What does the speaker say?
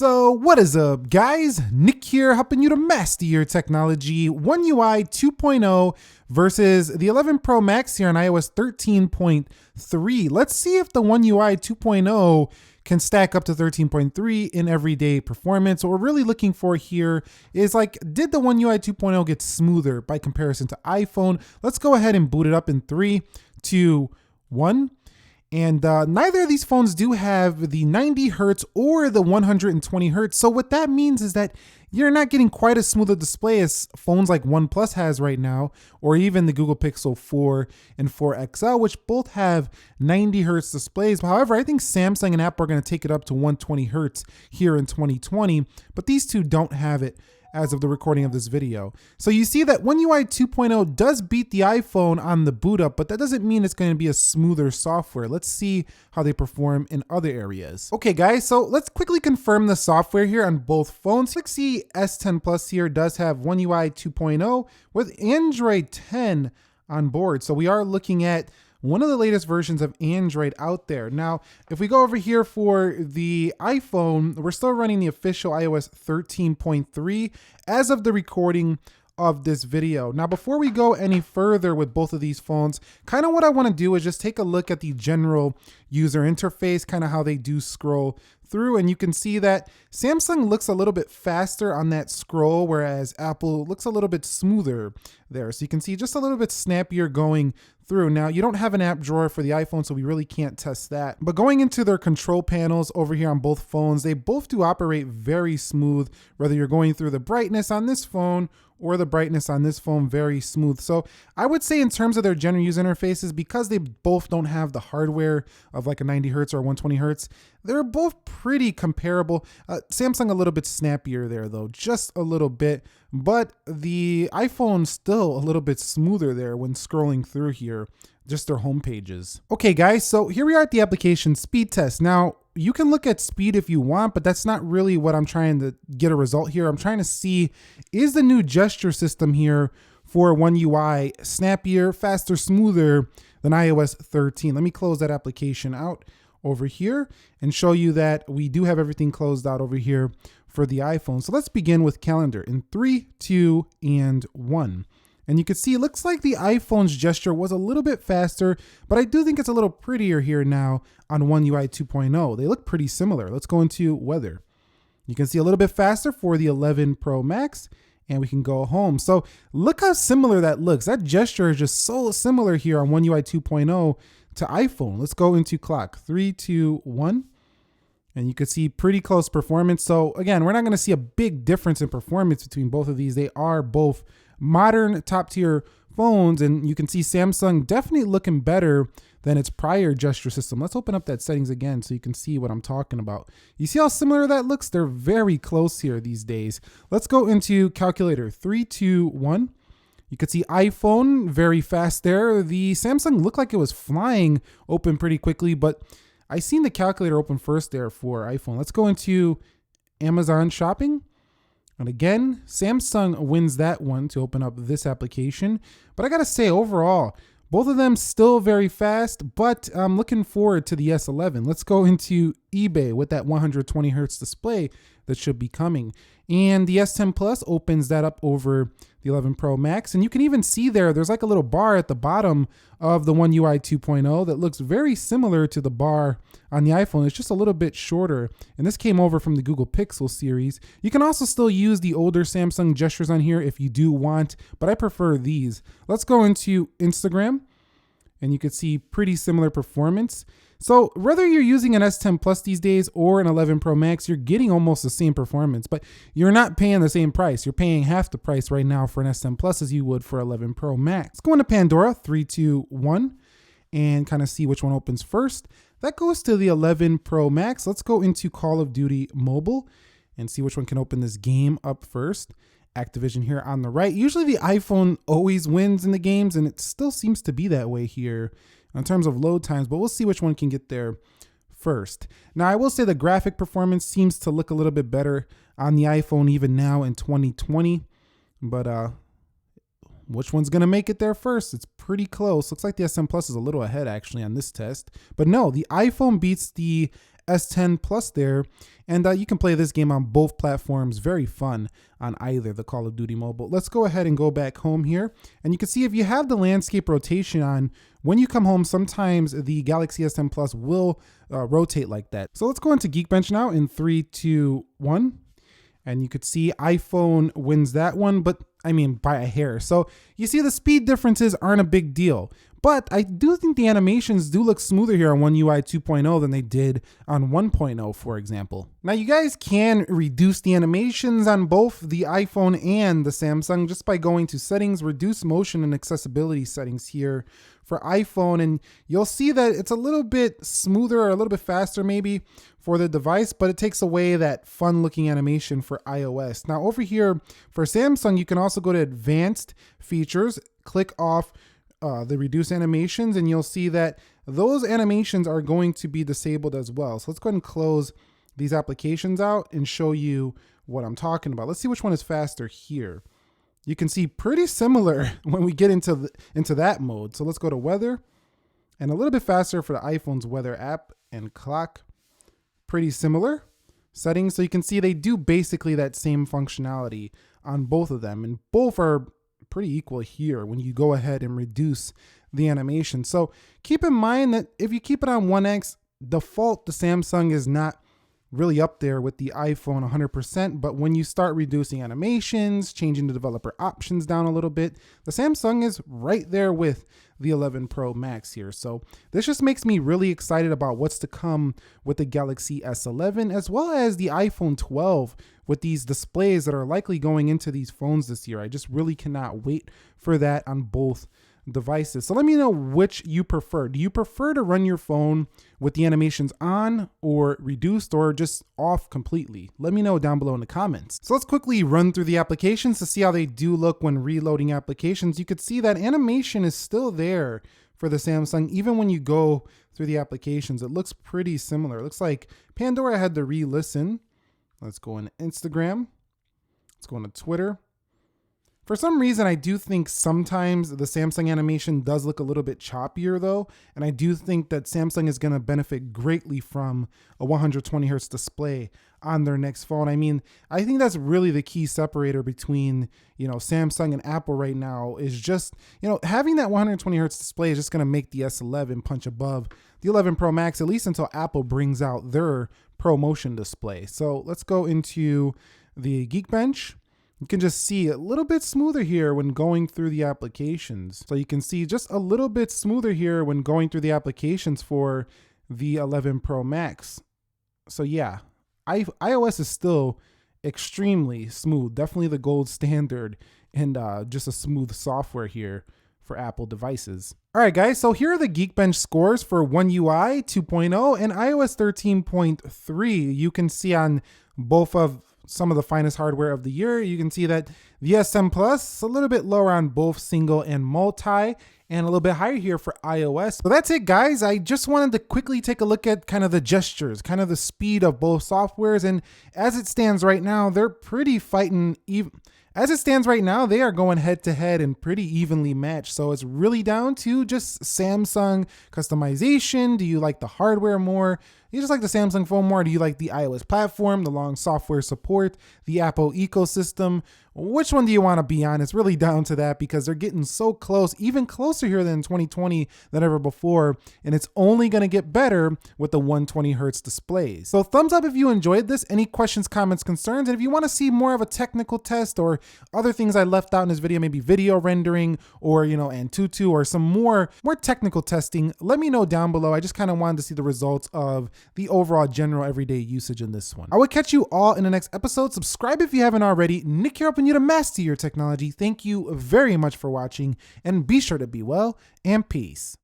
So what is up, guys? Nick here, helping you to master your technology. One UI 2.0 versus the 11 Pro Max here on iOS 13.3. Let's see if the One UI 2.0 can stack up to 13.3 in everyday performance. What we're really looking for here is like, did the One UI 2.0 get smoother by comparison to iPhone? Let's go ahead and boot it up in 3, 2, 1. And neither of these phones do have the 90 hertz or the 120 hertz. So what that means is that you're not getting quite as smooth a display as phones like OnePlus has right now, or even the Google Pixel 4 and 4 XL, which both have 90 hertz displays. However, I think Samsung and Apple are going to take it up to 120 hertz here in 2020, but these two don't have it as of the recording of this video. So you see that One UI 2.0 does beat the iPhone on the boot up, but that doesn't mean it's going to be a smoother software. Let's see how they perform in other areas. Okay guys, so let's quickly confirm the software here on both phones. Galaxy S10 Plus here does have One UI 2.0 with Android 10 on board. So we are looking at one of the latest versions of Android out there. Now, if we go over here for the iPhone, we're still running the official iOS 13.3 as of the recording of this video. Now, before we go any further with both of these phones, kind of what I want to do is just take a look at the general user interface, kind of how they do scroll through, and you can see that Samsung looks a little bit faster on that scroll, whereas Apple looks a little bit smoother there. So you can see just a little bit snappier going through. Now, you don't have an app drawer for the iPhone, so we really can't test that. But going into their control panels over here on both phones, they both do operate very smooth, whether you're going through the brightness on this phone or the brightness on this phone, very smooth. So I would say in terms of their general user interfaces, because they both don't have the hardware of like a 90 hertz or 120 hertz, they're both pretty comparable. Samsung a little bit snappier there though, just a little bit, but the iPhone still a little bit smoother there when scrolling through here, just their home pages. Okay guys, so here we are at the application speed test. Now, you can look at speed if you want, but that's not really what I'm trying to get a result here. I'm trying to see, is the new gesture system here for One UI snappier, faster, smoother than iOS 13? Let me close that application out over here and show you that we do have everything closed out over here for the iPhone. So let's begin with calendar in 3, 2, and 1. And you can see it looks like the iPhone's gesture was a little bit faster, but I do think it's a little prettier here now on One UI 2.0. They look pretty similar. Let's go into weather. You can see a little bit faster for the 11 Pro Max, and we can go home. So look how similar that looks. That gesture is just so similar here on One UI 2.0 to iPhone. Let's go into clock. 3, 2, 1. And you can see pretty close performance. So again, we're not going to see a big difference in performance between both of these. They are both modern top tier phones, and you can see Samsung definitely looking better than its prior gesture system. Let's open up that settings again so you can see what I'm talking about. You see how similar that looks? They're very close here these days. Let's go into calculator. 3, 2, 1. You can see iPhone very fast there. The Samsung looked like it was flying open pretty quickly, but I seen the calculator open first there for iPhone. Let's go into Amazon shopping. And again, Samsung wins that one to open up this application. But I gotta say, overall, both of them still very fast, but I'm looking forward to the S11. Let's go into eBay with that 120 hertz display that should be coming. And the S10 Plus opens that up over the 11 Pro Max. And you can even see there's like a little bar at the bottom of the One UI 2.0 that looks very similar to the bar on the iPhone. It's just a little bit shorter. And this came over from the Google Pixel series. You can also still use the older Samsung gestures on here if you do want, but I prefer these. Let's go into Instagram, and you can see pretty similar performance. So whether you're using an S10 Plus these days or an 11 Pro Max, you're getting almost the same performance, but you're not paying the same price. You're paying half the price right now for an S10 Plus as you would for 11 Pro Max. Let's go into Pandora, 3, 2, 1, and kind of see which one opens first. That goes to the 11 Pro Max. Let's go into Call of Duty Mobile and see which one can open this game up first. Activision here on the right. Usually the iPhone always wins in the games, and it still seems to be that way here in terms of load times, but we'll see which one can get there first. Now, I will say the graphic performance seems to look a little bit better on the iPhone even now in 2020, but which one's gonna make it there first? It's pretty close. Looks like the S10 Plus is a little ahead actually on this test, but no, the iPhone beats the S10 Plus there. And you can play this game on both platforms. Very fun on either, the Call of Duty Mobile. Let's go ahead and go back home here. And you can see if you have the landscape rotation on, when you come home, sometimes the Galaxy S10 Plus will rotate like that. So let's go into Geekbench now in 3, 2, 1. And you could see iPhone wins that one, but I mean by a hair. So you see the speed differences aren't a big deal. But I do think the animations do look smoother here on One UI 2.0 than they did on 1.0, for example. Now you guys can reduce the animations on both the iPhone and the Samsung just by going to settings, reduce motion and accessibility settings here for iPhone. And you'll see that it's a little bit smoother or a little bit faster maybe for the device, but it takes away that fun looking animation for iOS. Now over here for Samsung, you can also go to advanced features, click off the reduce animations, and you'll see that those animations are going to be disabled as well. So let's go ahead and close these applications out and show you what I'm talking about. Let's see which one is faster here. You can see pretty similar when we get into that mode. So let's go to weather, and a little bit faster for the iPhone's weather app and clock. Pretty similar settings. So you can see they do basically that same functionality on both of them, and both are pretty equal here when you go ahead and reduce the animation. So keep in mind that if you keep it on 1x, default, the Samsung is not really up there with the iPhone 100%, but when you start reducing animations, changing the developer options down a little bit, the Samsung is right there with the 11 Pro Max here. So this just makes me really excited about what's to come with the Galaxy S11 as well as the iPhone 12 with these displays that are likely going into these phones this year. I just really cannot wait for that on both devices. So let me know which you prefer. Do you prefer to run your phone with the animations on or reduced or just off completely? Let me know down below in the comments. So let's quickly run through the applications to see how they do look when reloading applications. You could see that animation is still there for the Samsung. Even when you go through the applications, it looks pretty similar. It looks like Pandora had to re-listen. Let's go on Instagram. Let's go on to Twitter. For some reason, I do think sometimes the Samsung animation does look a little bit choppier though. And I do think that Samsung is going to benefit greatly from a 120 hertz display on their next phone. I mean, I think that's really the key separator between, Samsung and Apple right now is just, having that 120 hertz display is just going to make the S11 punch above the 11 Pro Max, at least until Apple brings out their Pro Motion display. So let's go into the Geekbench. You can just see a little bit smoother here when going through the applications. So you can see just a little bit smoother here when going through the applications for the 11 Pro Max. So yeah, iOS is still extremely smooth. Definitely the gold standard and just a smooth software here for Apple devices. All right, guys, so here are the Geekbench scores for One UI 2.0 and iOS 13.3. You can see on both of some of the finest hardware of the year. You can see that the S10 Plus a little bit lower on both single and multi, and a little bit higher here for iOS. So that's it, guys. I just wanted to quickly take a look at kind of the gestures, kind of the speed of both softwares. And as it stands right now, they're pretty fighting even. As it stands right now, they are going head to head and pretty evenly matched. So it's really down to just Samsung customization. Do you like the hardware more? You just like the Samsung phone more? Do you like the iOS platform, the long software support, the Apple ecosystem? Which one do you want to be on? It's really down to that because they're getting so close, even closer here than 2020 than ever before. And it's only going to get better with the 120 hertz displays. So thumbs up if you enjoyed this. Any questions, comments, concerns? And if you want to see more of a technical test or other things I left out in this video, maybe video rendering or, Antutu or some more technical testing, let me know down below. I just kind of wanted to see the results of the overall general everyday usage in this one. I will catch you all in the next episode. Subscribe if you haven't already. Nick here, helping you to master your technology. Thank you very much for watching, and be sure to be well, and peace.